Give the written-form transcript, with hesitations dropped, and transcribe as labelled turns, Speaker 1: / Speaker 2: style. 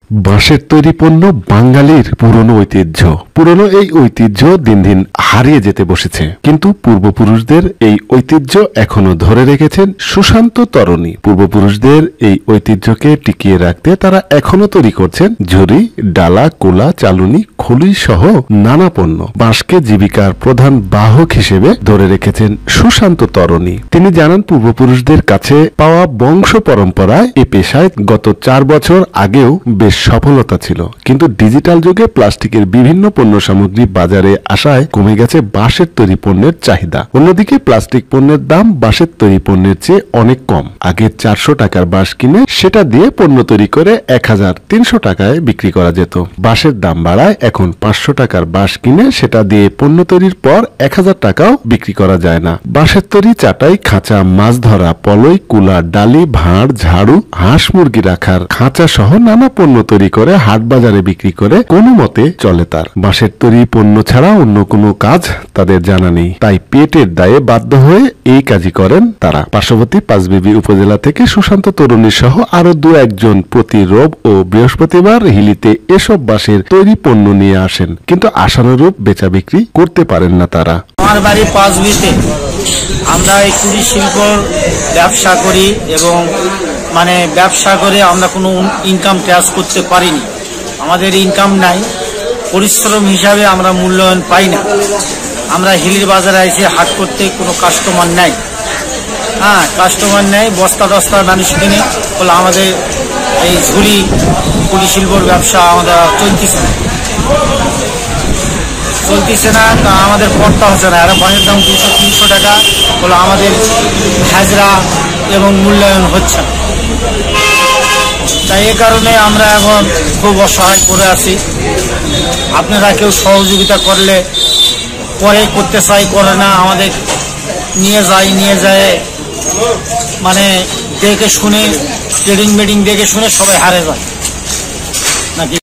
Speaker 1: বাঁশের তৈরি পণ্য বাঙালির পুরনো ঐতিহ্য। পুরনো এই ঐতিহ্য দিন দিন হারিয়ে যেতে বসেছে, কিন্তু পূর্বপুরুষদের এই ঐতিহ্য এখনো ধরে রেখেছেন সুশান্ত তরুণী। পূর্বপুরুষদের এই ঐতিহ্যকে টিকিয়ে রাখতে তারা এখনো তৈরি করছেন ঝুড়ি, ডালা, কোলা, চালুনি, খুলি সহ নানা পণ্য। বাঁশকে জীবিকার প্রধান বাহক হিসেবে ধরে রেখেছেন সুশান্ত তরুণী। তিনি জানান, পূর্বপুরুষদের কাছে পাওয়া বংশ পরম্পরায় এ পেশায় গত 4 বছর আগেও বেশ সফলতা ছিল, কিন্তু ডিজিটাল যুগে প্লাস্টিকের বিভিন্ন পণ্য সামগ্রী বাজারে আসায় কমে গেছে বাঁশের তৈরি পণ্যের চাহিদা। অন্যদিকে প্লাস্টিক পণ্যের দাম বাঁশের তৈরি পণ্যের চেয়ে অনেক কম। আগে 400 টাকার বাঁশ কিনে সেটা দিয়ে পণ্য তৈরি করে 1300 টাকায় বিক্রি করা যেত। বাঁশের দাম বাড়ায় এখন 500 টাকার বাঁশ কিনে সেটা দিয়ে পণ্য তৈরির পর 1000 টাকাও বিক্রি করা যায় না। বাঁশের তৈরি চাটাই, খাঁচা, মাছ ধরা, পলই, কুলা, ডালি, ভাঁড়, ঝাড়ু, হাঁস মুরগি রাখার খাঁচা সহ নানা পণ্য তৈরি করে হাট বাজারে বিক্রি করে কোনো মতে চলে তার। বাঁশের তৈরি পণ্য ছাড়া অন্য কোনো কাজ তাদের জানা নেই, তাই পেটের দায়ে বাধ্য হয়ে এই কাজই করেন তারা। পার্শ্ববর্তী পাঁচবিবি উপজেলা থেকে সুশান্ত তরুণী সহ আরো 2-1 জন প্রতি রোব ও বৃহস্পতিবার হিলিতে এসব বাঁশের তৈরি পণ্য নিয়ে আসেন, কিন্তু আশানুরূপ বেচা বিক্রি করতে পারেন না তারা।
Speaker 2: আমার বাড়ি পাঁচবিতে। আমরা এই কুড়ি শিল্প ব্যবসা করি এবং ব্যবসা করে আমরা কোনো ইনকাম ট্যাক্স করতে পারিনি। আমাদের ইনকাম নাই, পরিশ্রম হিসাবে আমরা মূল্যায়ন পাই না। আমরা হিলির বাজারে এসে হাট করতে কোনো কাস্টমার নাই। কাস্টমার নেই, বস্তা টস্তা মানুষ কিনে বলে আমাদের এই ঝুড়ি কুড়ি শিল্পর ব্যবসা আমাদের চলতেছে না, তা আমাদের পড়তে হচ্ছে না। আর বাঁশের দাম 200-300 টাকা বলে আমাদের হাজরা এবং মূল্যায়ন হচ্ছে না। তাই এ কারণে আমরা এখন খুব অসহায় করে আছি। আপনারা কেউ সহযোগিতা করলে পরে করতে চাই, করে না, আমাদের নিয়ে যায় দেখে শুনে ট্রেডিং মেডিং দেখে শুনে সবাই হারে যায় নাকি।